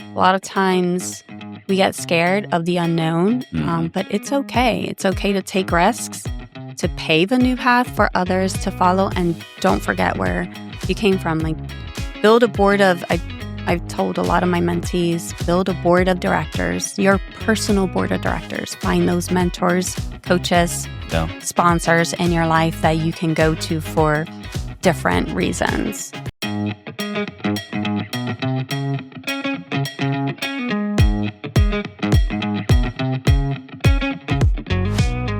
A lot of times we get scared of the unknown, but it's okay. It's okay to take risks, to pave a new path for others to follow, and don't forget where you came from. Like, build a board of, I've told a lot of my mentees, build a board of directors, your personal board of directors. Find those mentors, coaches, sponsors in your life that you can go to for different reasons.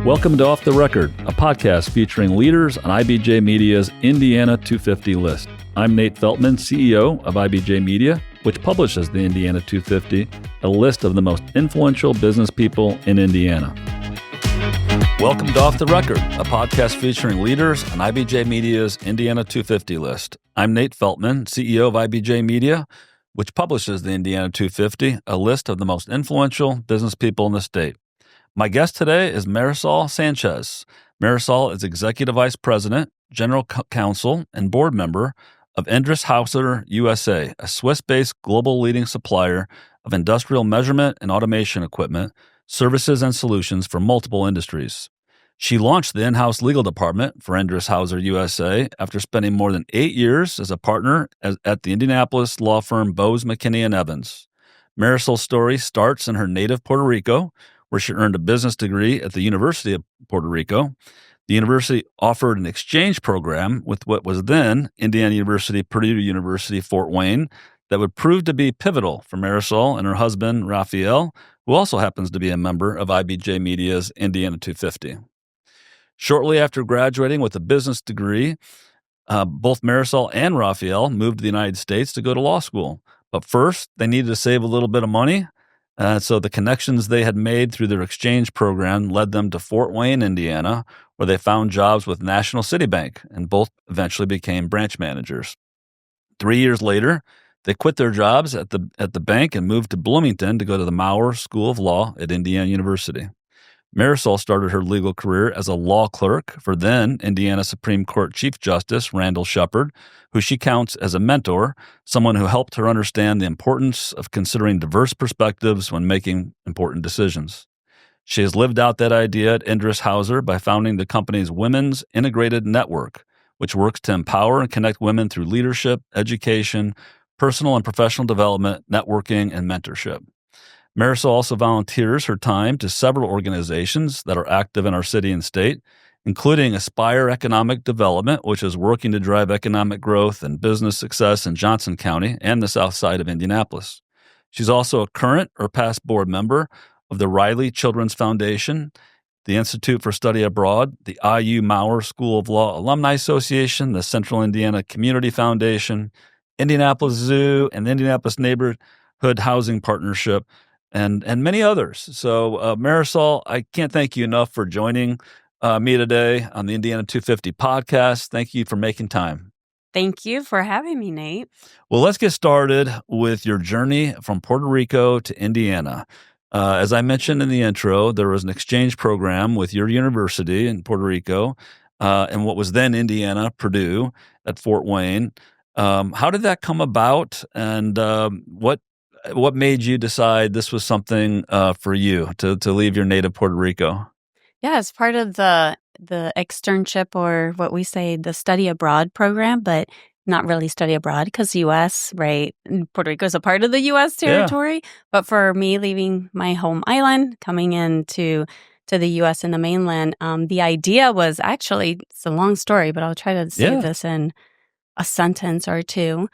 Welcome to Off the Record, a podcast featuring leaders on IBJ Media's Indiana 250 list. I'm Nate Feltman, CEO of IBJ Media, which publishes the Indiana 250, a list of the most influential business people in Indiana. Welcome to Off the Record, a podcast featuring leaders on IBJ Media's Indiana 250 list. I'm Nate Feltman, CEO of IBJ Media, which publishes the Indiana 250, a list of the most influential business people in the state. My guest today is Marisol Sanchez. Marisol is Executive Vice President, General Counsel, and Board Member of Endress+Hauser USA, a Swiss-based global leading supplier of industrial measurement and automation equipment, services, and solutions for multiple industries. She launched the in-house legal department for Endress+Hauser USA after spending more than 8 years as a partner at the Indianapolis law firm Bose McKinney & Evans. Marisol's story starts in her native Puerto Rico, where she earned a business degree at the University of Puerto Rico. The university offered an exchange program with what was then Indiana University-Purdue University, Fort Wayne, that would prove to be pivotal for Marisol and her husband, Raphael, who also happens to be a member of IBJ Media's Indiana 250. Shortly after graduating with a business degree, both Marisol and Raphael moved to the United States to go to law school. But first, they needed to save a little bit of money. So the connections they had made through their exchange program led them to Fort Wayne, Indiana, where they found jobs with National City Bank, and both eventually became branch managers. 3 years later, they quit their jobs at the bank and moved to Bloomington to go to the Maurer School of Law at Indiana University. Marisol started her legal career as a law clerk for then Indiana Supreme Court Chief Justice Randall Shepard, who she counts as a mentor, someone who helped her understand the importance of considering diverse perspectives when making important decisions. She has lived out that idea at Endress+Hauser by founding the company's Women's Integrated Network, which works to empower and connect women through leadership, education, personal and professional development, networking, and mentorship. Marisol also volunteers her time to several organizations that are active in our city and state, including Aspire Economic Development, which is working to drive economic growth and business success in Johnson County and the south side of Indianapolis. She's also a current or past board member of the Riley Children's Foundation, the Institute for Study Abroad, the IU Maurer School of Law Alumni Association, the Central Indiana Community Foundation, Indianapolis Zoo, and the Indianapolis Neighborhood Housing Partnership, and many others. So, Marisol, I can't thank you enough for joining me today on the Indiana 250 podcast. Thank you for making time. Thank you for having me, Nate. Well, let's get started with your journey from Puerto Rico to Indiana. As I mentioned in the intro, there was an exchange program with your university in Puerto Rico and what was then Indiana-Purdue at Fort Wayne. How did that come about, and what made you decide this was something for you to leave your native Puerto Rico? Yeah, as part of the externship, or what we say, the study abroad program, but not really study abroad because U.S., right? Puerto Rico is a part of the U.S. territory. Yeah. But for me, leaving my home island, coming into the U.S. and the mainland, the idea was actually, it's a long story, but I'll try to say this in a sentence or two.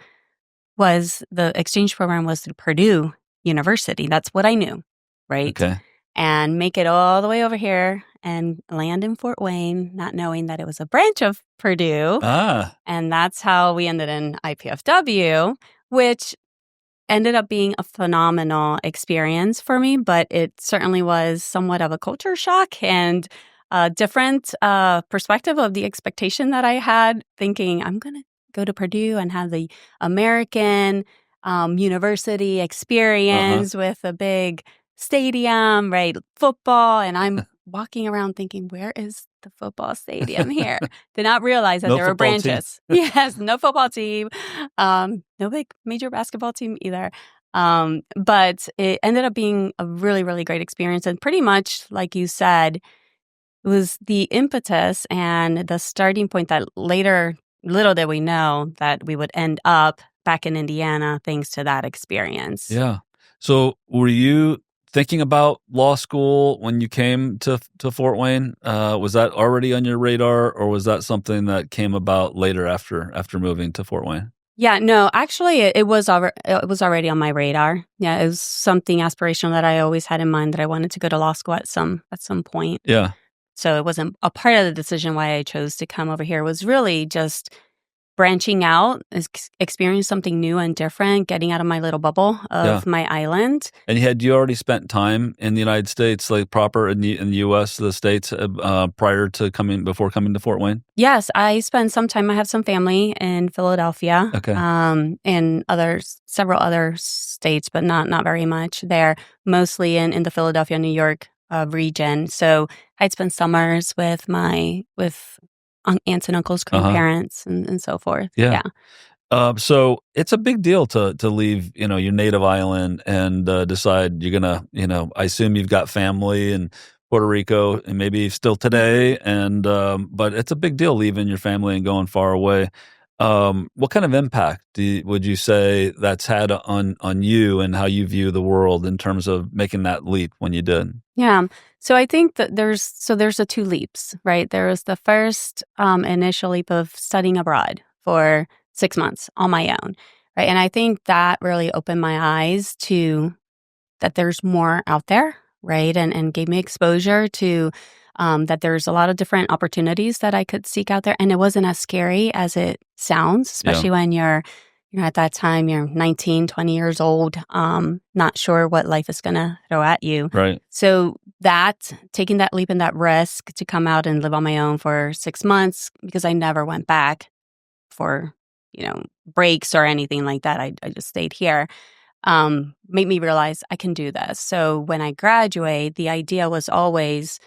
Was the exchange program was through Purdue University. That's what I knew, right? Okay. And make it all the way over here and land in Fort Wayne, not knowing that it was a branch of Purdue. And that's how we ended in IPFW, which ended up being a phenomenal experience for me, but it certainly was somewhat of a culture shock and a different perspective of the expectation that I had, thinking I'm going to go to Purdue and have the American university experience with a big stadium, right? Football. And I'm walking around thinking, where is the football stadium here? Did not realize that there were branches. Yes, no football team, no big major basketball team either. But it ended up being a really, really great experience. And pretty much, like you said, it was the impetus and the starting point that later, little did we know, that we would end up back in Indiana thanks to that experience. Yeah. So were you thinking about law school when you came to Fort Wayne? Was that already on your radar, or was that something that came about later after moving to Fort Wayne? Yeah, no, actually, it was already on my radar. Yeah, it was something aspirational that I always had in mind, that I wanted to go to law school at some point. Yeah. So it wasn't a part of the decision why I chose to come over here. It was really just branching out, experiencing something new and different, getting out of my little bubble of my island. And had you already spent time in the United States, like proper in the U.S., the States, before coming to Fort Wayne? Yes, I spent some time. I have some family in Philadelphia, okay. In several other states, but not very much there, mostly in the Philadelphia, New York region. So I'd spend summers with aunts and uncles, grandparents, and so forth. Yeah. So it's a big deal to leave, your native island and decide you're gonna, I assume you've got family in Puerto Rico and maybe still today, and but it's a big deal leaving your family and going far away. What kind of impact would you say that's had on you and how you view the world in terms of making that leap when you did? Yeah. So I think that there's the two leaps, right? There was the first initial leap of studying abroad for 6 months on my own, right? And I think that really opened my eyes to that there's more out there, right? And gave me exposure to that there's a lot of different opportunities that I could seek out there. And it wasn't as scary as it sounds, especially when you're at that time, you're 19, 20 years old, not sure what life is going to throw at you. Right. So taking that leap and that risk to come out and live on my own for 6 months, because I never went back for, breaks or anything like that. I just stayed here, made me realize I can do this. So when I graduate, the idea was always,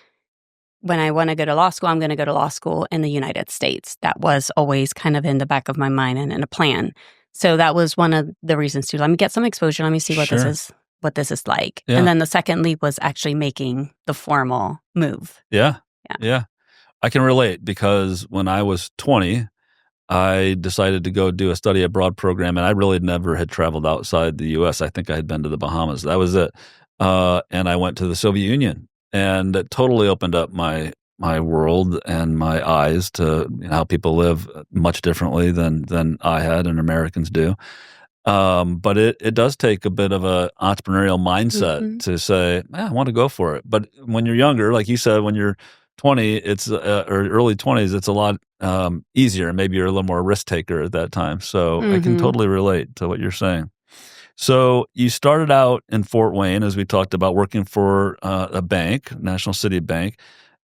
when I want to go to law school, I'm going to go to law school in the United States. That was always kind of in the back of my mind and in a plan. So that was one of the reasons to let me get some exposure. Let me see what this is like. Yeah. And then the second leap was actually making the formal move. Yeah. I can relate, because when I was 20, I decided to go do a study abroad program, and I really never had traveled outside the U.S. I think I had been to the Bahamas. That was it. And I went to the Soviet Union, and it totally opened up my world and my eyes to how people live much differently than I had and Americans do. But it does take a bit of a entrepreneurial mindset to say, I want to go for it. But when you're younger, like you said, when you're 20, it's or early 20s, it's a lot easier. Maybe you're a little more risk taker at that time. So I can totally relate to what you're saying. So you started out in Fort Wayne, as we talked about, working for a bank, National City Bank.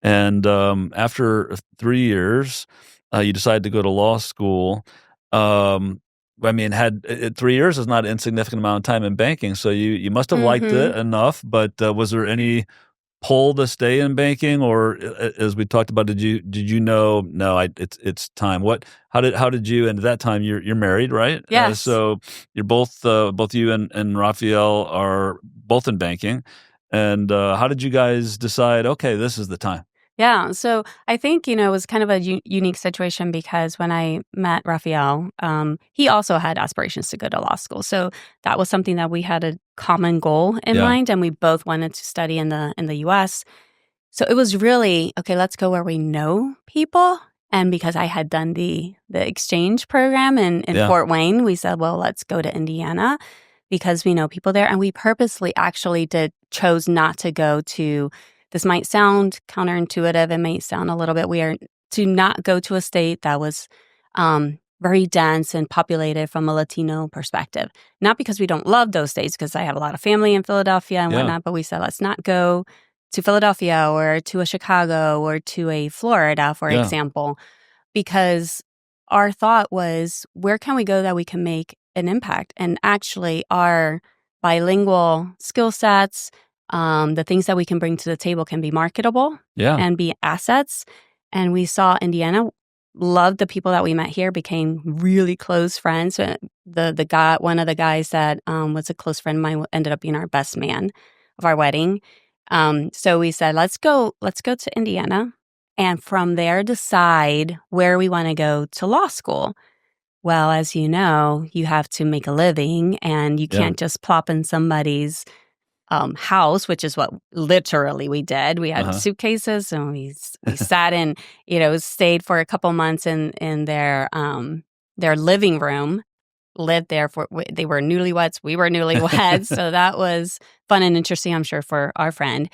And after 3 years, you decided to go to law school. 3 years is not an insignificant amount of time in banking. So you must have liked it enough. But was there any pull to stay in banking, or as we talked about, did you know, it's time? How did you, and at that time you're married, right? Yes. So you're both you and Raphael are both in banking. And how did you guys decide, okay, this is the time? Yeah. So I think, it was kind of a unique situation, because when I met Raphael, he also had aspirations to go to law school. So that was something that we had a common goal in mind, and we both wanted to study in the U.S. So it was really, okay, let's go where we know people. And because I had done the exchange program in Fort Wayne, we said, well, let's go to Indiana because we know people there. And we purposely actually chose not to go to, this might sound counterintuitive, it might sound a little bit weird, to not go to a state that was very dense and populated from a Latino perspective. Not because we don't love those states, because I have a lot of family in Philadelphia and whatnot, but we said, let's not go to Philadelphia or to a Chicago or to a Florida, for example, because our thought was, where can we go that we can make an impact? And actually our bilingual skill sets, the things that we can bring to the table can be marketable and be assets. And we saw Indiana loved the people that we met here, became really close friends. The guy, one of the guys that was a close friend of mine, ended up being our best man of our wedding. So we said, let's go to Indiana, and from there decide where we want to go to law school. Well, as you know, you have to make a living, and you can't just plop in somebody's house, which is what literally we did. We had suitcases, and we sat in, stayed for a couple months in their living room, lived there they were newlyweds, we were newlyweds. So that was fun and interesting, I'm sure, for our friend.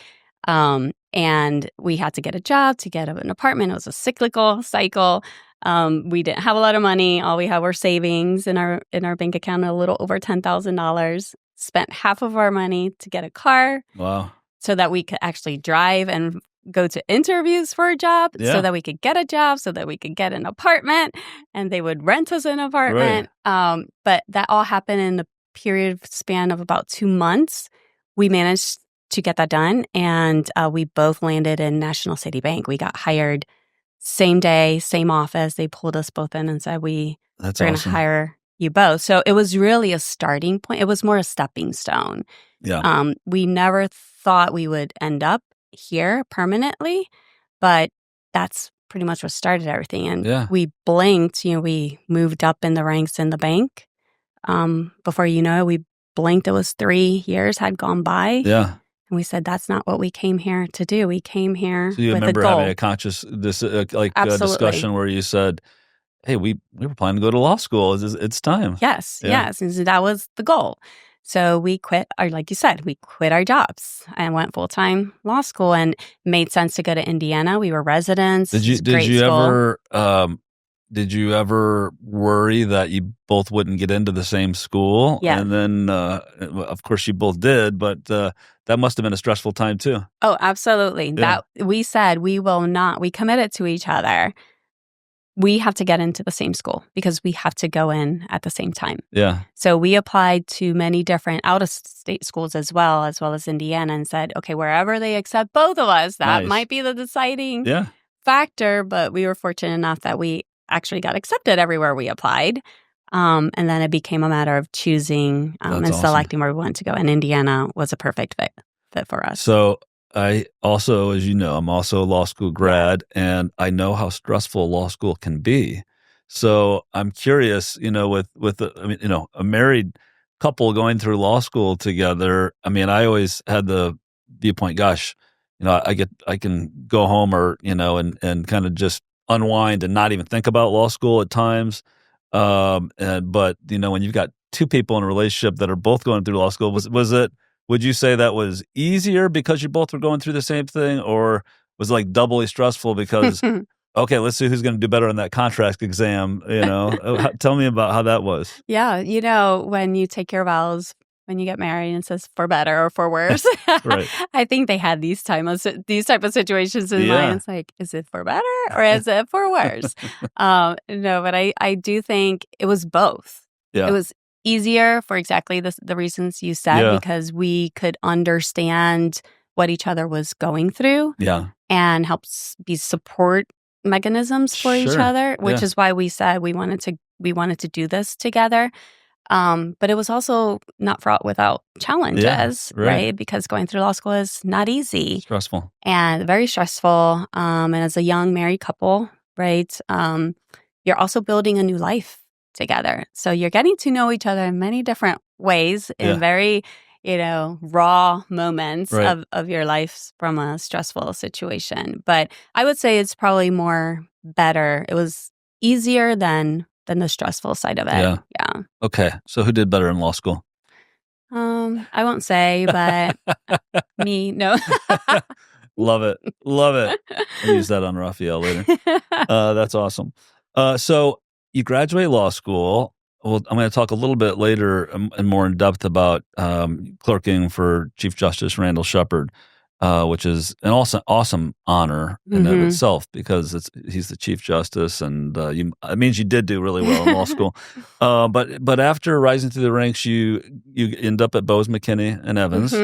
And we had to get a job to get an apartment. It was a cyclical cycle. We didn't have a lot of money. All we had were savings in our bank account, a little over $10,000. Spent half of our money to get a car. Wow. So that we could actually drive and go to interviews for a job, so that we could get a job, so that we could get an apartment, and they would rent us an apartment. Right. But that all happened in a period span of about 2 months. We managed to get that done, and we both landed in National City Bank. We got hired same day, same office. They pulled us both in and said, we're going to hire you both. So it was really a starting point. It was more a stepping stone. Yeah. We never thought we would end up here permanently, but that's pretty much what started everything. And we blinked, we moved up in the ranks in the bank. Before you know it, we blinked. It was 3 years had gone by. Yeah. And we said, that's not what we came here to do. We came here so you with remember a goal. Having a conscious discussion where you said, hey, we were planning to go to law school. It's time. Yes. And so that was the goal. So we quit, or like you said, we quit our jobs and went full-time law school, and it made sense to go to Indiana. We were residents. Did you ever worry that you both wouldn't get into the same school? Yeah. And then, of course, you both did, but that must have been a stressful time too. Oh, absolutely. Yeah. That we said we committed to each other. We have to get into the same school because we have to go in at the same time. Yeah. So we applied to many different out-of-state schools as well as Indiana, and said, okay, wherever they accept both of us, that might be the deciding factor. But we were fortunate enough that we actually got accepted everywhere we applied. And then it became a matter of choosing and selecting where we wanted to go. And Indiana was a perfect fit for us. So I also, as you know, I'm also a law school grad, and I know how stressful law school can be. So I'm curious, a married couple going through law school together. I mean, I always had the viewpoint, gosh, I can go home and kind of just unwind and not even think about law school at times. But when you've got two people in a relationship that are both going through law school, would you say that was easier because you both were going through the same thing, or was it like doubly stressful because, okay, let's see who's going to do better on that contract exam, Tell me about how that was. Yeah, when you take your vows, when you get married, and it says for better or for worse. Right. I think they had these type of situations in mind. It's like, is it for better or is it for worse? No, but I do think it was both. Yeah. It was easier for exactly the reasons you said, because we could understand what each other was going through, and helps be support mechanisms for each other, which is why we said we wanted to do this together. But it was also not fraught without challenges, right? Because going through law school is not easy, stressful, and very stressful. And as a young married couple, right, you're also building a new life together. So you're getting to know each other in many different ways, in very, raw moments of your life from a stressful situation. But I would say it's probably better. It was easier than the stressful side of it. Yeah. Okay. So who did better in law school? I won't say, but me, no. Love it. I'll use that on Raphael later. That's awesome. So you graduate law school. Well, I'm going to talk a little bit later and more in depth about clerking for Chief Justice Randall Shepard, which is an awesome honor in of itself, because he's the Chief Justice, and it means you did do really well in law school. But after rising through the ranks, you end up at Bose McKinney and Evans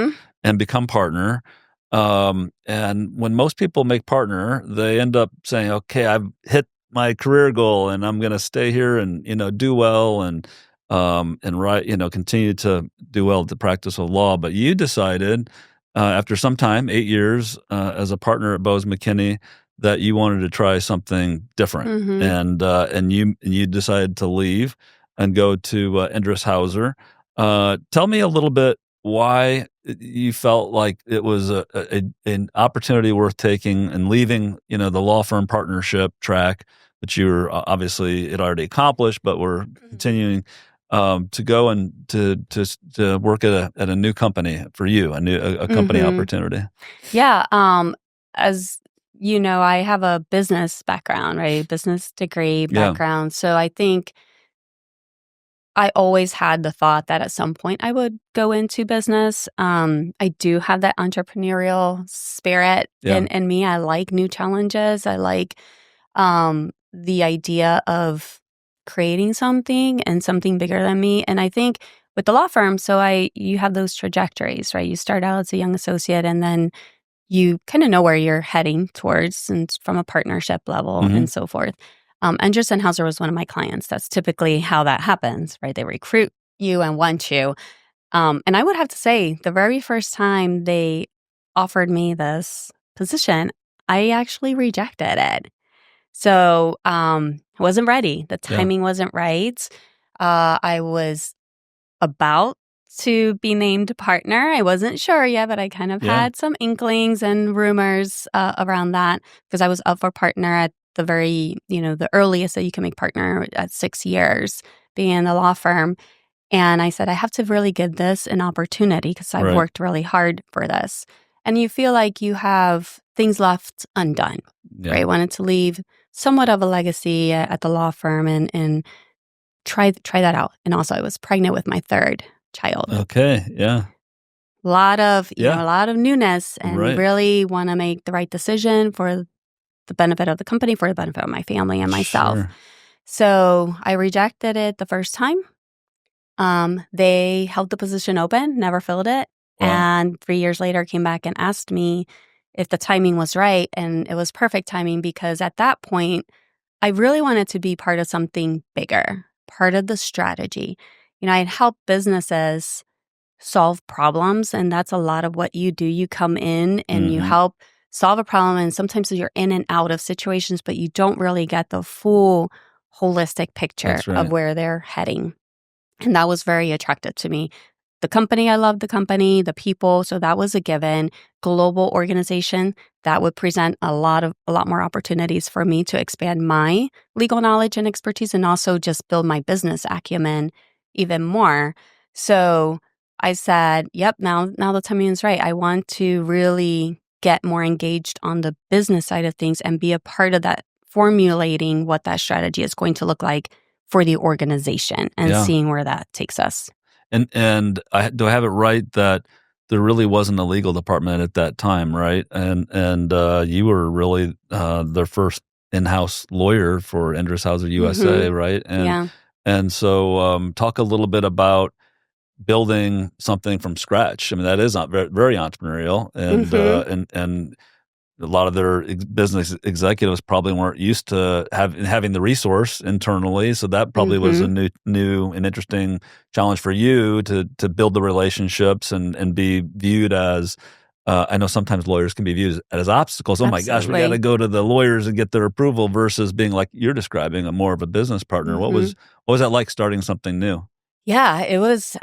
and become partner. And when most people make partner, they end up saying, "Okay, I've hit my career goal, and I'm going to stay here and do well and write, continue to do well at the practice of law. But you decided after some time, 8 years as a partner at Bose McKinney, that you wanted to try something different, and you decided to leave and go to Endress+Hauser. Tell me a little bit why you felt like it was an opportunity worth taking and leaving, the law firm partnership track, which you were obviously had already accomplished, but were continuing to go and to work at a new company for you, a company opportunity. Yeah. As you know, I have a business background, right? Business degree background. So I think I always had the thought that at some point I would go into business. I do have that entrepreneurial spirit in me. I like new challenges. I like the idea of creating something and something bigger than me. And I think with the law firm, you have those trajectories, right? You start out as a young associate, and then you kind of know where you're heading towards, and from a partnership level and so forth. Endress+Hauser was one of my clients. That's typically how that happens, right? They recruit you and want you. And I would have to say, the very first time they offered me this position, I actually rejected it. So I wasn't ready. The timing wasn't right. I was about to be named partner. I wasn't sure yet, but I kind of had some inklings and rumors around that, because I was up for partner at the very, the earliest that you can make partner at 6 years being in the law firm. And I said, I have to really give this an opportunity because I've worked really hard for this. And you feel like you have things left undone, right? I wanted to leave somewhat of a legacy at the law firm and try that out. And also, I was pregnant with my third child. Okay, yeah. A lot of newness, and really want to make the right decision for the benefit of the company, for the benefit of my family and myself. Sure. So I rejected it the first time. They held the position open, never filled it. Wow. And 3 years later came back and asked me if the timing was right. And it was perfect timing, because at that point, I really wanted to be part of something bigger, part of the strategy. I had helped businesses solve problems, and that's a lot of what you do. You come in and you help solve a problem, and sometimes you're in and out of situations, but you don't really get the full holistic picture of where they're heading. And that was very attractive to me. The company, I loved the company, the people, so that was a given. Global organization, that would present a lot more opportunities for me to expand my legal knowledge and expertise, and also just build my business acumen even more. So I said, yep, now the timing is right. I want to really get more engaged on the business side of things and be a part of that, formulating what that strategy is going to look like for the organization and seeing where that takes us. And do I have it right that there really wasn't a legal department at that time, right? And you were really their first in-house lawyer for Endress+Hauser USA, right? And so talk a little bit about building something from scratch. I mean, that is not very, very entrepreneurial, and a lot of their business executives probably weren't used to having the resource internally. So that probably was a new and interesting challenge for you to build the relationships and be viewed as, I know sometimes lawyers can be viewed as obstacles. Oh my gosh, we got to go to the lawyers and get their approval, versus being like you're describing, a more of a business partner. What was that like, starting something new? Yeah, it was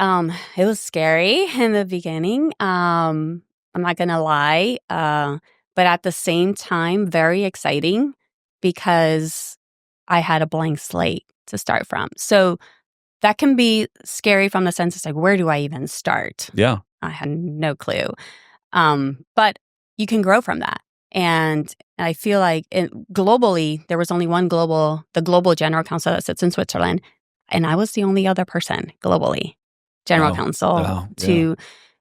scary in the beginning. I'm not going to lie. But at the same time, very exciting, because I had a blank slate to start from. So that can be scary from the sense it's like, where do I even start? Yeah. I had no clue. But you can grow from that. And I feel like globally, there was only the global general counsel that sits in Switzerland. And I was the only other person globally, general counsel, to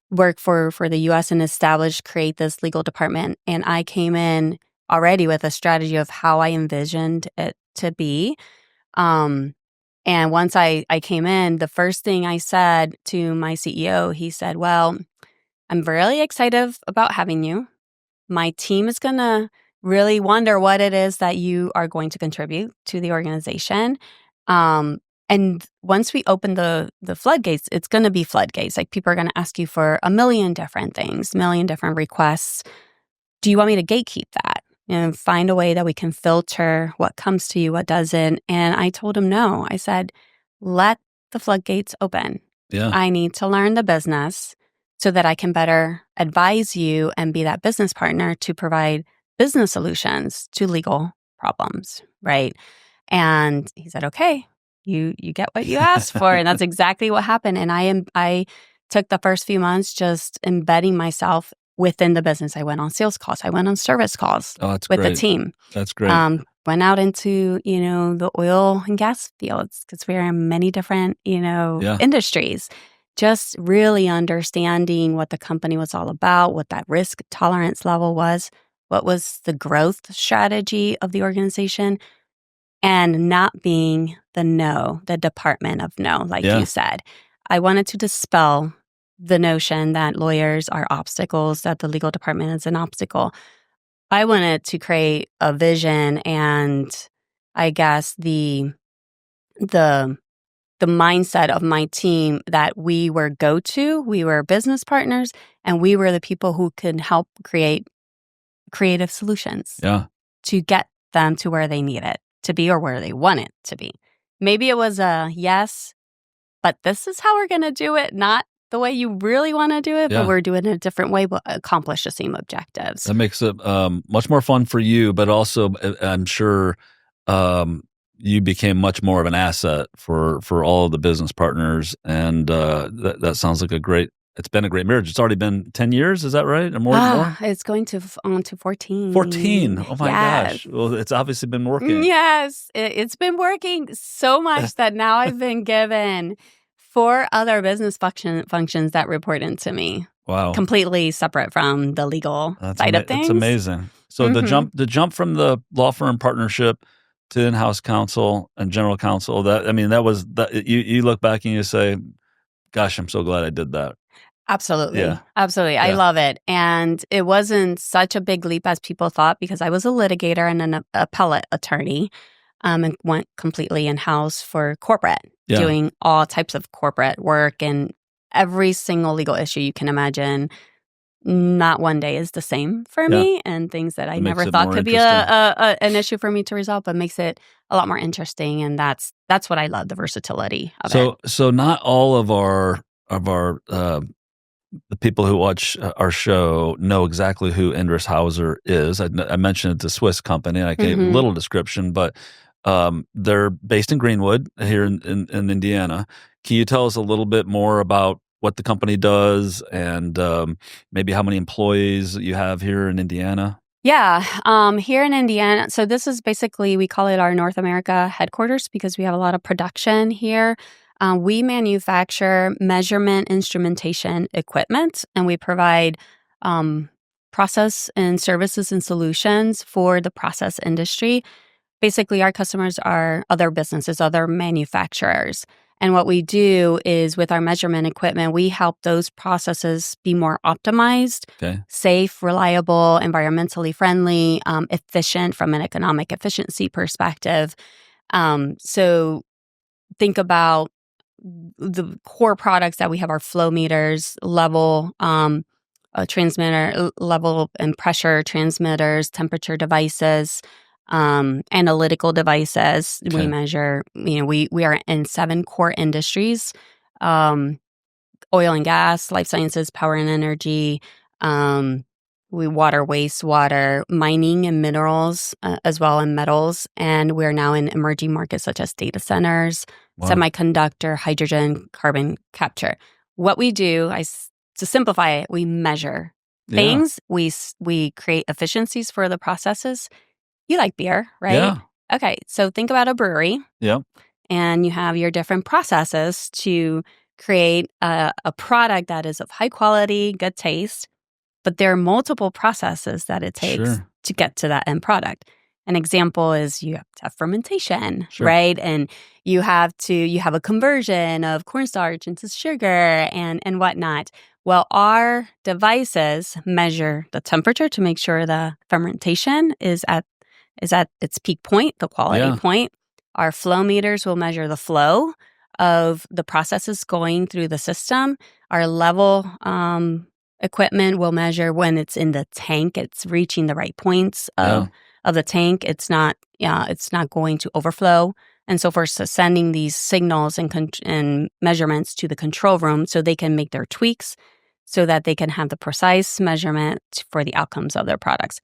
work for the U.S. and create this legal department. And I came in already with a strategy of how I envisioned it to be. And once I came in, the first thing I said to my CEO, he said, well, I'm really excited about having you. My team is going to really wonder what it is that you are going to contribute to the organization. And once we open the floodgates, it's going to be floodgates. Like people are going to ask you for a million different things, a million different requests. Do you want me to gatekeep that and find a way that we can filter what comes to you, what doesn't? And I told him no. I said, let the floodgates open. Yeah. I need to learn the business so that I can better advise you and be that business partner to provide business solutions to legal problems, right? And he said, okay, you get what you asked for. And that's exactly what happened. And I took the first few months just embedding myself within the business. I went on sales calls. I went on service calls with great. the team. That's great. Went out into, the oil and gas fields because we're in many different, industries. Just really understanding what the company was all about, what that risk tolerance level was, what was the growth strategy of the organization, and not being the department of no, like you said. I wanted to dispel the notion that lawyers are obstacles, that the legal department is an obstacle. I wanted to create a vision and I guess the mindset of my team that we were go-to, we were business partners, and we were the people who could help create creative solutions to get them to where they need it to be or where they want it to be. Maybe it was a yes, but this is how we're going to do it, not the way you really want to do it, but we're doing it a different way, but accomplish the same objectives. That makes it much more fun for you, but also I'm sure you became much more of an asset for all of the business partners, and that sounds like it's been a great marriage. It's already been 10 years, is that right? Or more? It's going on to 14. 14. Oh my gosh. Well, it's obviously been working. Yes, it's been working so much that now I've been given 4 other business functions that report into me. Wow. Completely separate from the legal side of things. It's amazing. So the jump from the law firm partnership to in-house counsel and general counsel, you look back and you say, gosh, I'm so glad I did that. Absolutely. Yeah. Absolutely. Yeah. I love it. And it wasn't such a big leap as people thought because I was a litigator and an appellate attorney and went completely in-house for corporate, doing all types of corporate work and every single legal issue you can imagine. Not one day is the same for me, and things that I never thought could be an issue for me to resolve, but makes it a lot more interesting. And that's what I love, the versatility of it. So not all of our the people who watch our show know exactly who Endress+Hauser is. I mentioned it's a Swiss company, and I gave a little description, but they're based in Greenwood here in Indiana. Can you tell us a little bit more about what the company does and maybe how many employees you have here in Indiana? Yeah, here in Indiana, so this is basically, we call it our North America headquarters because we have a lot of production here. We manufacture measurement instrumentation equipment, and we provide process and services and solutions for the process industry. Basically, our customers are other businesses, other manufacturers. And what we do is with our measurement equipment, we help those processes be more optimized, safe, reliable, environmentally friendly, efficient from an economic efficiency perspective. So think about the core products that we have are flow meters, level transmitter, level and pressure transmitters, temperature devices, analytical devices. We measure, we are in 7 core industries, oil and gas, life sciences, power and energy, water, wastewater, mining and minerals, as well as metals. And we're now in emerging markets such as data centers, semiconductor, hydrogen, carbon capture. What we do, to simplify it, we measure things. We create efficiencies for the processes. You like beer, right? Yeah. Okay, so think about a brewery. Yeah. And you have your different processes to create a product that is of high quality, good taste. But there are multiple processes that it takes to get to that end product. An example is you have to have fermentation, right? And you have a conversion of cornstarch into sugar and whatnot. Well, our devices measure the temperature to make sure the fermentation is at its peak point, the quality point. Our flow meters will measure the flow of the processes going through the system. Our level equipment will measure when it's in the tank, it's reaching the right points of the tank. It's not going to overflow. And so we're sending these signals and measurements to the control room so they can make their tweaks so that they can have the precise measurement for the outcomes of their products.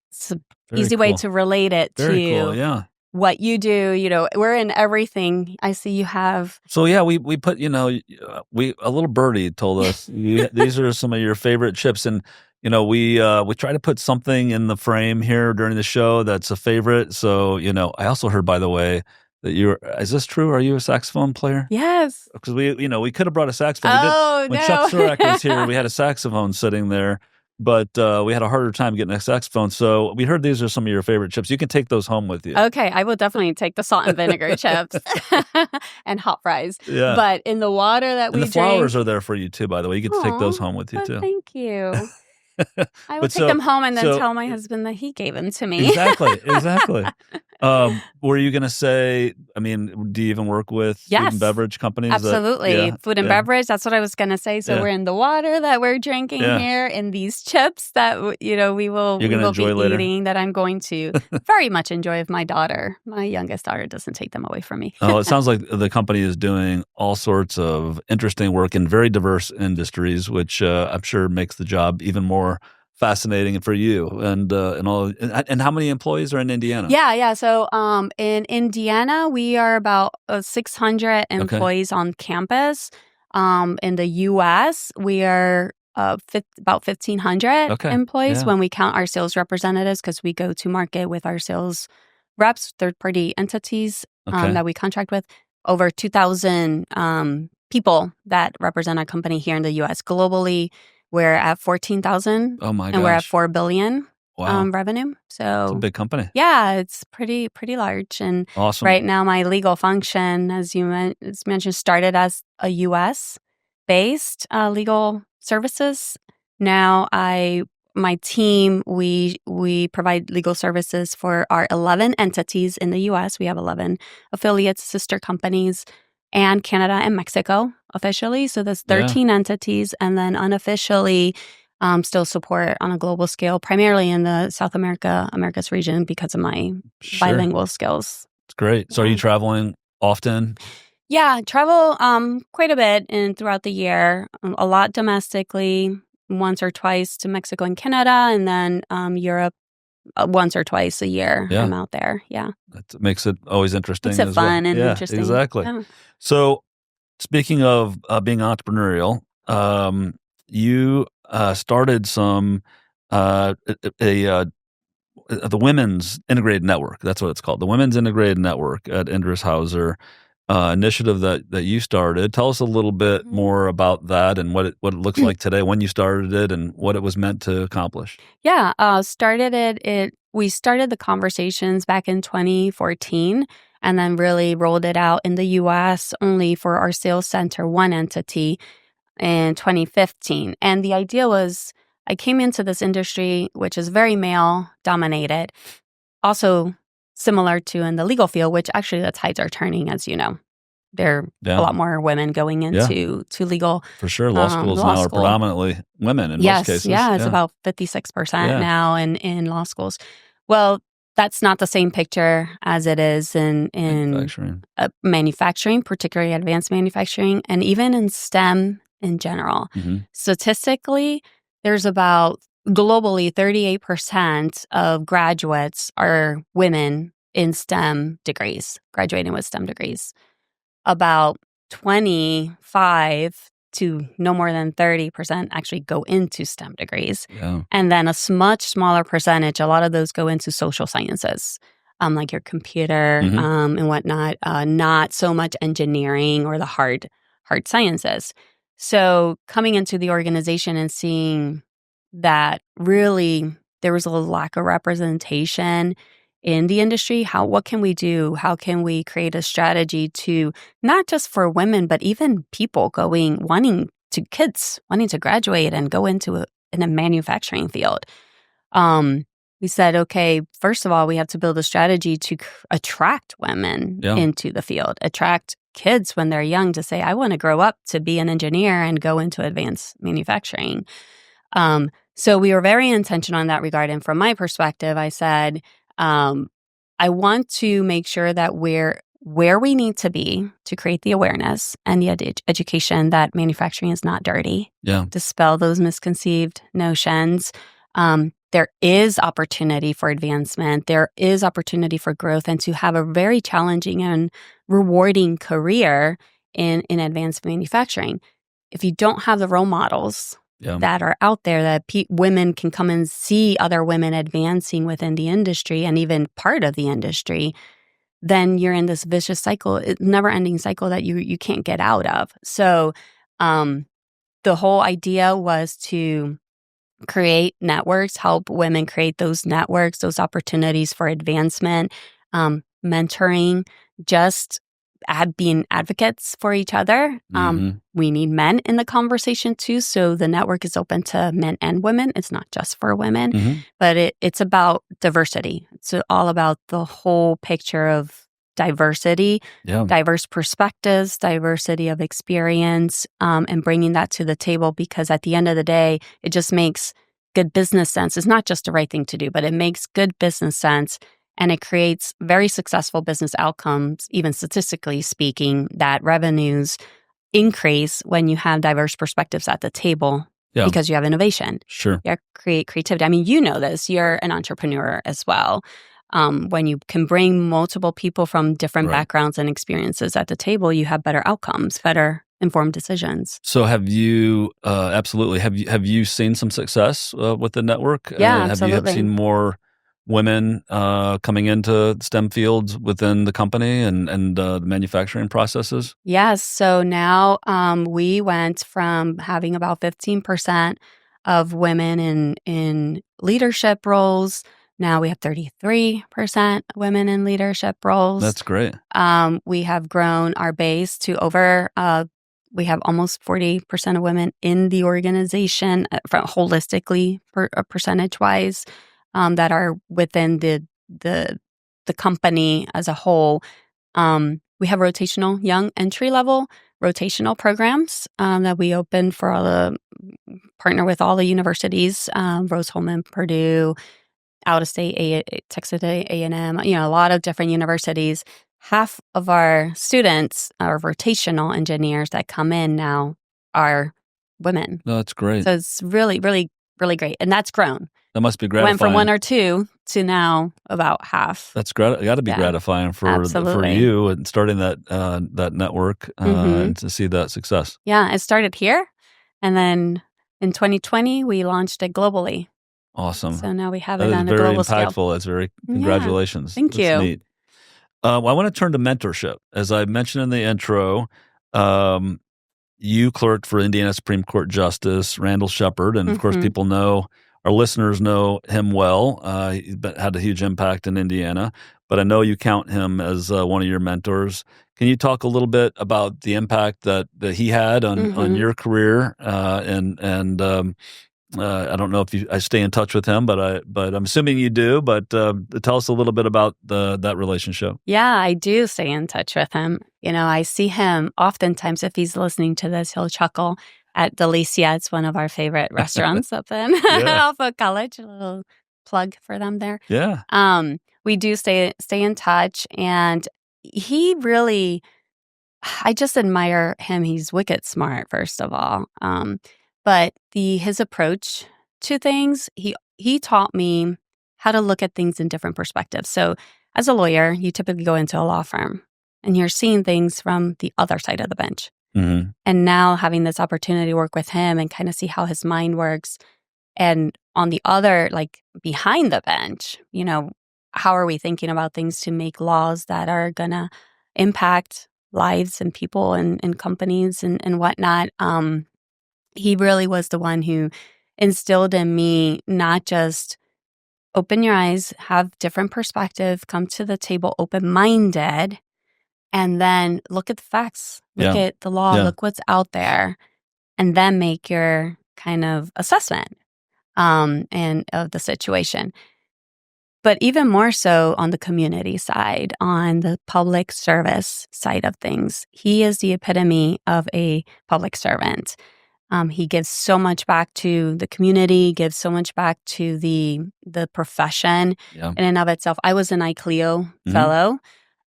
It's an easy way to relate it to what you do. We're in everything. I see you have. So we put, a little birdie told us these are some of your favorite chips. And, we try to put something in the frame here during the show that's a favorite. So, I also heard, by the way, that is this true? Are you a saxophone player? Yes. Because we could have brought a saxophone. When Chuck Surak was here, we had a saxophone sitting there, but we had a harder time getting a saxophone. So we heard these are some of your favorite chips. You can take those home with you. Okay, I will definitely take the salt and vinegar chips and hot fries. Yeah. But in the water that we drink. And the flowers are there for you too, by the way. You get to take those home with you too. Thank you. I will take them home and then tell my husband that he gave them to me. Exactly. Were you going to say, do you even work with food and beverage companies? Absolutely. Food and beverage, that's what I was going to say. So we're in the water that we're drinking here, in these chips that, we will be later. Eating, that I'm going to very much enjoy if my youngest daughter doesn't take them away from me. It sounds like the company is doing all sorts of interesting work in very diverse industries, which I'm sure makes the job even more fascinating for you and all. And how many employees are in Indiana? Yeah. So in Indiana, we are about 600 employees on campus. In the U.S., we are about 1,500 employees when we count our sales representatives, because we go to market with our sales reps, third-party entities that we contract with. Over 2,000 people that represent our company here in the U.S. Globally, we're at 14,000. Oh my gosh. And we're at $4 billion revenue. So it's a big company. Yeah, it's pretty large. And awesome. Right now, my legal function, as you mentioned, started as a U.S.-based legal services. Now, my team, we provide legal services for our 11 entities in the U.S. We have 11 affiliates, sister companies, and Canada and Mexico officially. So there's 13 entities, and then unofficially still support on a global scale, primarily in the South America's region because of my bilingual skills. It's great. So are you traveling often? Yeah, travel quite a bit throughout the year, a lot domestically, once or twice to Mexico and Canada, and then Europe once or twice a year. I'm out there. Yeah. That makes it always interesting. It's fun and interesting. Exactly. Yeah. So speaking of being entrepreneurial, you started the Women's Integrated Network. That's what it's called. The Women's Integrated Network at Endress+Hauser initiative that you started. Tell us a little bit more about that and what it looks like today, when you started it, and what it was meant to accomplish. Yeah, we started the conversations back in 2014 and then really rolled it out in the U.S. only for our sales center, one entity, in 2015. And the idea was, I came into this industry, which is very male-dominated, also similar to in the legal field, which actually the tides are turning, as you know. There are a lot more women going into legal. For sure. Law schools now are predominantly women in most cases. Yeah, it's about 56% now in law schools. Well, that's not the same picture as it is in manufacturing, particularly advanced manufacturing, and even in STEM in general. Mm-hmm. Statistically, there's about globally 38% of graduates are women in STEM degrees, graduating with STEM degrees. About 25 to no more than 30% actually go into STEM degrees. Yeah. And then a much smaller percentage, a lot of those go into social sciences, like your computer and whatnot, not so much engineering or the hard sciences. So coming into the organization and seeing that really there was a lack of representation in the industry, what can we do? How can we create a strategy to not just for women, but even people wanting to kids wanting to graduate and go into in a manufacturing field. We said, okay, first of all, we have to build a strategy to attract women into the field, attract kids when they're young to say, I want to grow up to be an engineer and go into advanced manufacturing. So we were very intentional in that regard. And from my perspective, I said, I want to make sure that we're where we need to be to create the awareness and the education that manufacturing is not dirty. Dispel those misconceived notions. There is opportunity for advancement. There is opportunity for growth and to have a very challenging and rewarding career in advanced manufacturing. If you don't have the role models that are out there that women can come and see other women advancing within the industry and even part of the industry, then you're in this vicious cycle, never-ending cycle that you can't get out of. So the whole idea was to create networks, help women create those networks, those opportunities for advancement, mentoring, just being advocates for each other. We need men in the conversation too. So the network is open to men and women. It's not just for women, but it's about diversity. It's all about the whole picture of diversity, diverse perspectives, diversity of experience, and bringing that to the table, because at the end of the day, it just makes good business sense. It's not just the right thing to do, but it makes good business sense. And it creates very successful business outcomes, even statistically speaking, that revenues increase when you have diverse perspectives at the table because you have innovation. You create creativity. I mean, you know this. You're an entrepreneur as well. When you can bring multiple people from different backgrounds and experiences at the table, you have better outcomes, better informed decisions. So have you, absolutely, have you seen some success with the network? Absolutely. Have you seen more women coming into STEM fields within the company and the manufacturing processes? Yes. So now we went from having about 15% of women in leadership roles. Now we have 33% women in leadership roles. That's great. We have grown our base to over, we have almost 40% of women in the organization, holistically, percentage-wise, that are within the company as a whole. We have rotational young entry-level rotational programs that we open for all the partner with all the universities, Rose-Hulman, Purdue, out-of-state, Texas A&M, a lot of different universities. Half of our students, our rotational engineers that come in now, are women. Oh, that's great. So it's really, really, really great. And that's grown. That must be gratifying. Went from 1 or 2 to now about half. That's got to be gratifying for you and starting that network and to see that success. Yeah, it started here. And then in 2020, we launched it globally. Awesome. So now we have it on a global scale. That's very impactful. That's very, congratulations. Thank you. That's neat. I want to turn to mentorship. As I mentioned in the intro, you clerked for Indiana Supreme Court Justice Randall Shepard, and of course, people know, our listeners know him well. He's had a huge impact in Indiana, but I know you count him as one of your mentors. Can you talk a little bit about the impact that he had on your career and I don't know if I stay in touch with him, but I'm assuming you do. But tell us a little bit about that relationship. Yeah, I do stay in touch with him. I see him oftentimes. If he's listening to this, he'll chuckle at Delicia. It's one of our favorite restaurants up in Alpha College. A little plug for them there. Yeah. We do stay in touch, and he really, I just admire him. He's wicked smart, first of all. But his approach to things, he taught me how to look at things in different perspectives. So as a lawyer, you typically go into a law firm and you're seeing things from the other side of the bench. And now having this opportunity to work with him and kind of see how his mind works. And on the other, like behind the bench, how are we thinking about things to make laws that are going to impact lives and people and companies and whatnot. He really was the one who instilled in me not just open your eyes, have different perspective, come to the table open-minded, and then look at the facts, look at the law, look what's out there, and then make your kind of assessment and of the situation. But even more so on the community side, on the public service side of things, he is the epitome of a public servant. He gives so much back to the community, gives so much back to the profession in and of itself. I was an ICLEO fellow,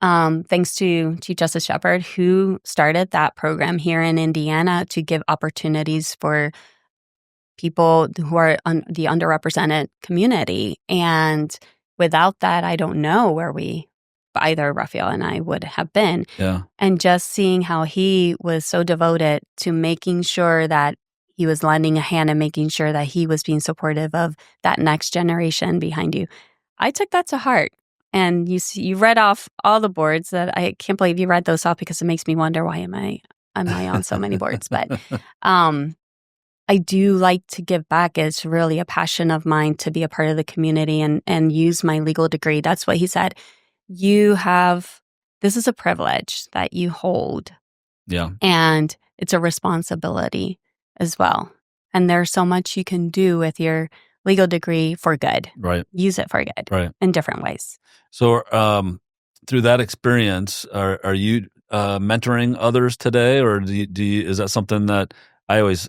thanks to Chief Justice Shepard, who started that program here in Indiana to give opportunities for people who are the underrepresented community. And without that, I don't know where either Raphael and I would have been. Yeah. And just seeing how he was so devoted to making sure that he was lending a hand and making sure that he was being supportive of that next generation behind you. I took that to heart. And you read off all the boards that I can't believe you read those off, because it makes me wonder, why am I on so many boards? But I do like to give back. It's really a passion of mine to be a part of the community and use my legal degree. That's what he said. This is a privilege that you hold. Yeah. And it's a responsibility as well. And there's so much you can do with your legal degree for good. Right. Use it for good. Right. In different ways. So through that experience, are you mentoring others today, or do you, is that something that I always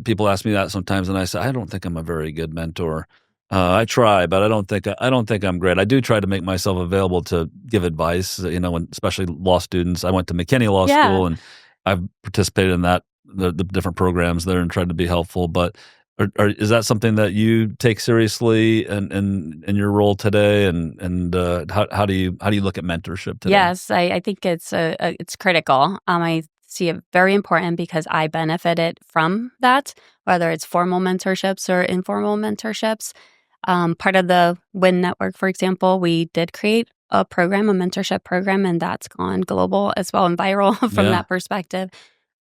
people ask me that sometimes, and I say I don't think I'm a very good mentor. I try, but I don't think I'm great. I do try to make myself available to give advice. When especially law students. I went to McKinney Law School, and I've participated in that the different programs there and tried to be helpful. But is that something that you take seriously in your role today? And how do you look at mentorship today? Yes, I think it's critical. I see it very important because I benefited from that, whether it's formal mentorships or informal mentorships. Part of the WIN network, for example, we did create a mentorship program, and that's gone global as well and viral from that perspective.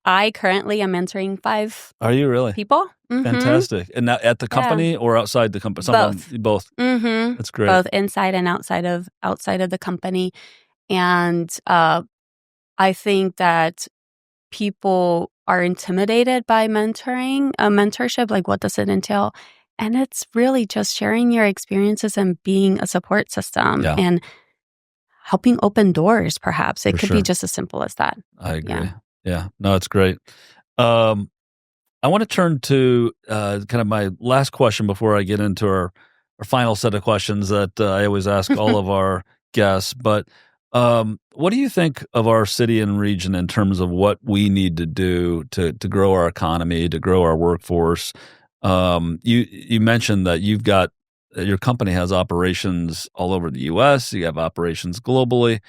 I currently am mentoring 5 Are you really? people. Mm-hmm. Fantastic. And now at the company or outside the company? Both. Mm-hmm. That's great. Both inside and outside of the company. And I think that people are intimidated by mentorship. Like, what does it entail? And it's really just sharing your experiences and being a support system and helping open doors, perhaps. It could be just as simple as that. I agree. Yeah. No, it's great. I want to turn to kind of my last question before I get into our final set of questions that I always ask all of our guests. But what do you think of our city and region in terms of what we need to do to grow our economy, to grow our workforce? You mentioned that your company has operations all over the U.S. You have operations globally.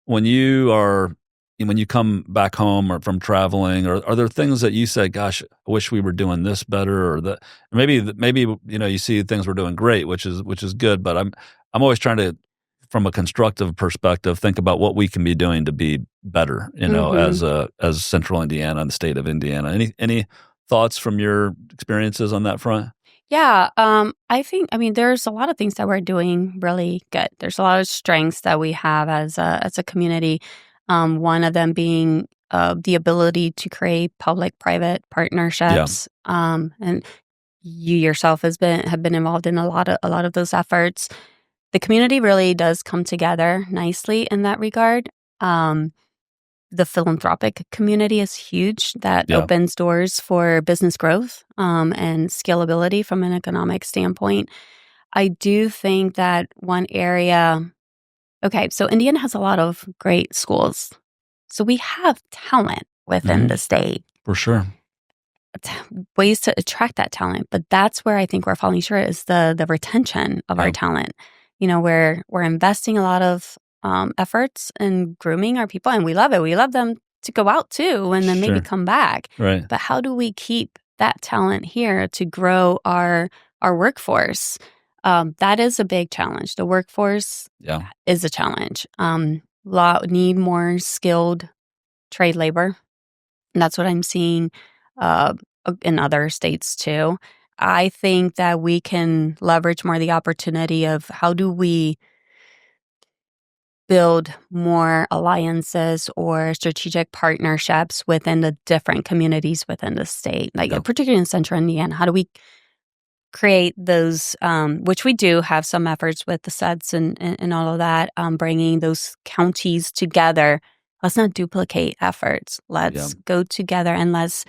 When you come back home or from traveling, or are there things that you say, "Gosh, I wish we were doing this better," or that maybe you see things we're doing great, which is good. But I'm always trying to, from a constructive perspective, think about what we can be doing to be better. As Central Indiana and the state of Indiana. Any thoughts from your experiences on that front? Yeah, I think, there's a lot of things that we're doing really good. There's a lot of strengths that we have as a community. One of them being the ability to create public-private partnerships. And you yourself have been involved in a lot of those efforts. The community really does come together nicely in that regard. The philanthropic community is huge. That opens doors for business growth and scalability from an economic standpoint. I do think that one area... Okay, so Indiana has a lot of great schools. So we have talent within the state. For sure. Ways to attract that talent. But that's where I think we're falling short, is the retention of our talent. We're investing a lot of efforts in grooming our people, and we love it. We love them to go out too and then maybe come back. Right. But how do we keep that talent here to grow our workforce? That is a big challenge. The workforce is a challenge. Need more skilled trade labor. And that's what I'm seeing in other states too. I think that we can leverage more the opportunity of how do we build more alliances or strategic partnerships within the different communities within the state, like particularly in Central Indiana. How do we create those, which we do have some efforts with the SEDS and all of that, bringing those counties together. Let's not duplicate efforts. Let's go together and let's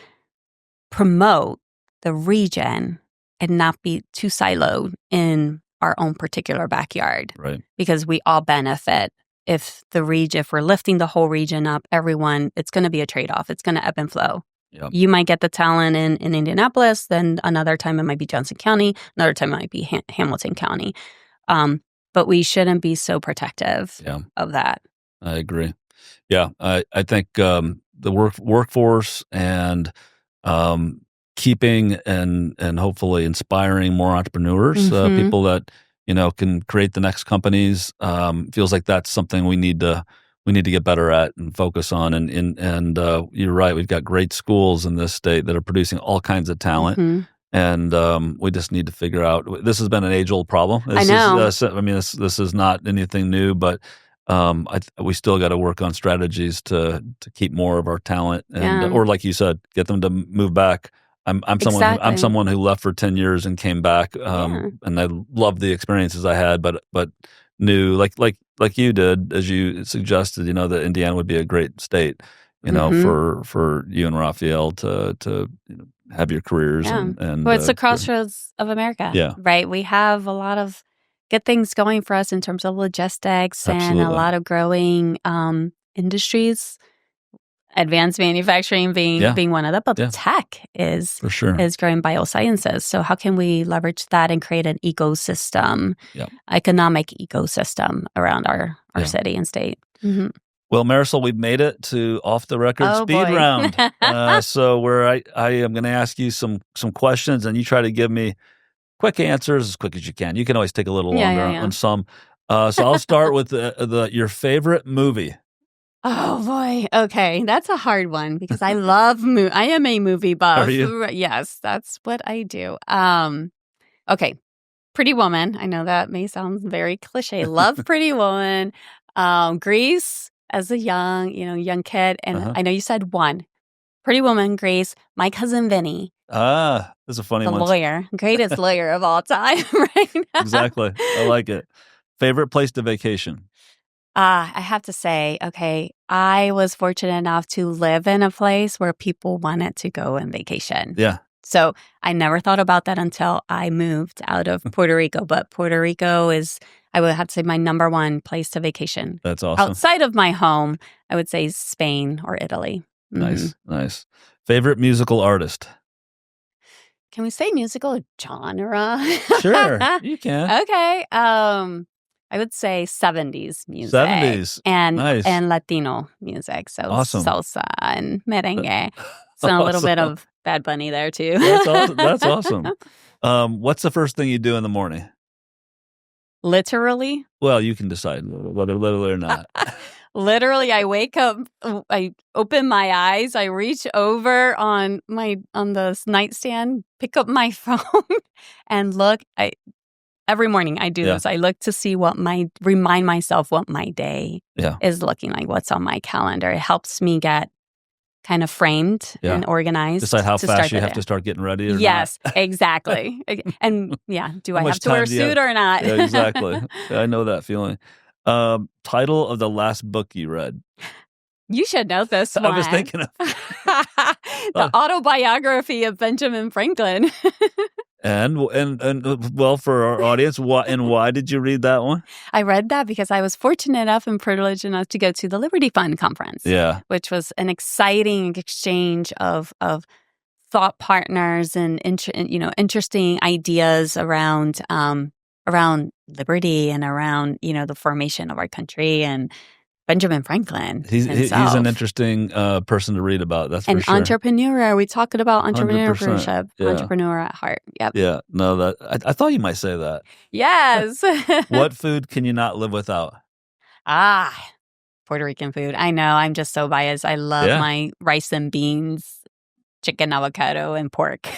promote the region and not be too siloed in our own particular backyard. Right. Because we all benefit. If we're lifting the whole region up, everyone, it's going to be a trade-off. It's going to ebb and flow. Yep. You might get the talent in Indianapolis, then another time it might be Johnson County, another time it might be Hamilton County. But we shouldn't be so protective of that. I agree. Yeah, I think the workforce and keeping and hopefully inspiring more entrepreneurs, people that can create the next companies, feels like that's something we need to get better at and focus on. And you're right, we've got great schools in this state that are producing all kinds of talent. And we just need to figure out. This has been an age-old problem. I know. This is not anything new, but we still got to work on strategies to keep more of our talent, and or like you said, get them to move back. I'm someone who left for 10 years and came back, and I loved the experiences I had, but knew like you did, as you suggested, that Indiana would be a great state, for you and Raphael to have your careers. And well, it's the crossroads of America, right? We have a lot of good things going for us in terms of logistics and a lot of growing industries. Advanced manufacturing being one of them, but tech is growing biosciences. So how can we leverage that and create an ecosystem, economic ecosystem around our city and state? Mm-hmm. Well, Marisol, we've made it to Off the Record Speed Round. So where I am going to ask you some questions, and you try to give me quick answers as quick as you can. You can always take a little longer on some. So I'll start with your favorite movie. Oh boy. Okay. That's a hard one because I love I am a movie buff. Are you? Yes, that's what I do. Okay. Pretty Woman. I know that may sound very cliche. Love Pretty Woman. Grease as a young kid. And I know you said one. Pretty Woman, Grease, My Cousin Vinny. That's a funny one. The lawyer. Greatest lawyer of all time, right now. Exactly. I like it. Favorite place to vacation? I have to say, okay, I was fortunate enough to live in a place where people wanted to go on vacation. Yeah. So I never thought about that until I moved out of Puerto Rico. But Puerto Rico is, I would have to say, my number one place to vacation. That's awesome. Outside of my home, I would say Spain or Italy. Mm-hmm. Nice. Favorite musical artist? Can we say musical genre? Sure, you can. Okay. I would say 70s music. 70s. And Latino music. So awesome. Salsa and merengue. So a little bit of Bad Bunny there too. That's awesome. What's the first thing you do in the morning? Literally? Well, you can decide whether literally or not. Literally, I wake up, I open my eyes, I reach over on the nightstand, pick up my phone, and look. Every morning I do this. I look to see remind myself what my day is looking like, what's on my calendar. It helps me get kind of framed and organized. Decide how fast you have to start getting ready or not. Exactly. And do I have to wear a suit or not? Yeah, exactly. I know that feeling. Title of the last book you read? You should know this one. I was thinking of the autobiography of Benjamin Franklin. And well, for our audience, why did you read that one? I read that because I was fortunate enough and privileged enough to go to the Liberty Fund conference. Yeah, which was an exciting exchange of thought partners and interesting ideas around liberty and around the formation of our country and Benjamin Franklin. He's an interesting person to read about. That's for sure. An entrepreneur. We talking about entrepreneurship. Entrepreneur at heart. Yep. Yeah. No, I thought you might say that. Yes. What food can you not live without? Puerto Rican food. I know. I'm just so biased. I love my rice and beans. chicken, avocado, and pork.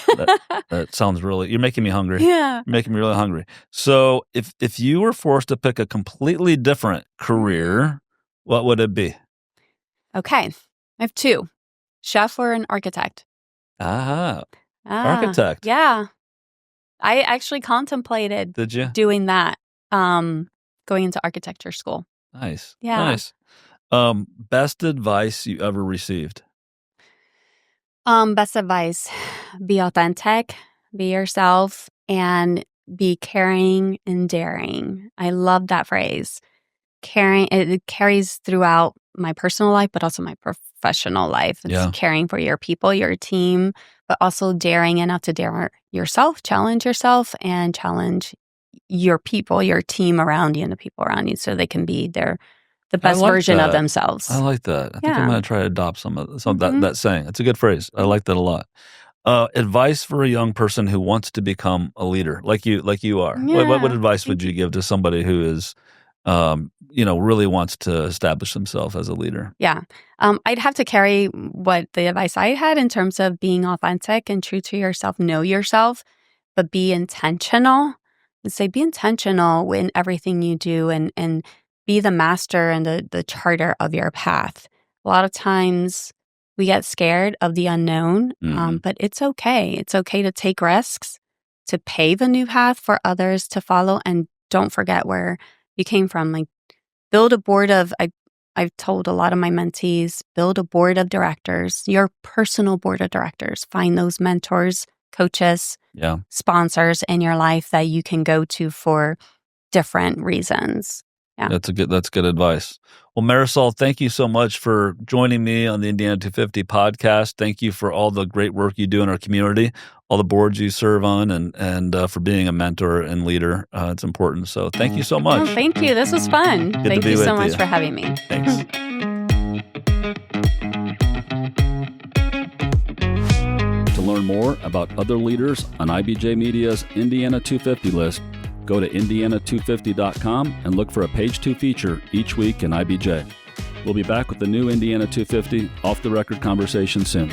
That sounds really, you're making me hungry. Yeah. You're making me really hungry. So if you were forced to pick a completely different career, what would it be? Okay. I have two, chef or an architect. Architect. Yeah. I actually contemplated Did you? doing that, going into architecture school. Nice. Yeah. Nice. Best advice you ever received? Best advice, be authentic, be yourself, and be caring and daring. I love that phrase. Caring, it carries throughout my personal life, but also my professional life. It's caring for your people, your team, but also daring enough to dare yourself, challenge yourself, and challenge your people, your team around you, and the people around you, so they can be the best version of themselves. I like that. I think I'm going to try to adopt some of that saying. It's a good phrase. I like that a lot. Advice for a young person who wants to become a leader, like you are. Yeah. What advice would you give to somebody who is, really wants to establish themselves as a leader? Yeah. I'd have to carry what the advice I had in terms of being authentic and true to yourself, know yourself, but be intentional. I'd say be intentional in everything you do and be the master and the charter of your path. A lot of times we get scared of the unknown, but it's okay. It's okay to take risks, to pave a new path for others to follow, and don't forget where you came from. Like, build a board of, I've told a lot of my mentees, build a board of directors, your personal board of directors. Find those mentors, coaches, sponsors in your life that you can go to for different reasons. Yeah. That's good advice. Well, Marisol, thank you so much for joining me on the Indiana 250 podcast. Thank you for all the great work you do in our community, all the boards you serve on, and for being a mentor and leader. It's important. So thank you so much. Oh, thank you. This was fun. Thank you so much for having me. Thanks. To learn more about other leaders on IBJ Media's Indiana 250 list, go to indiana250.com and look for a Page 2 feature each week in IBJ. We'll be back with the new Indiana 250 off-the-record conversation soon.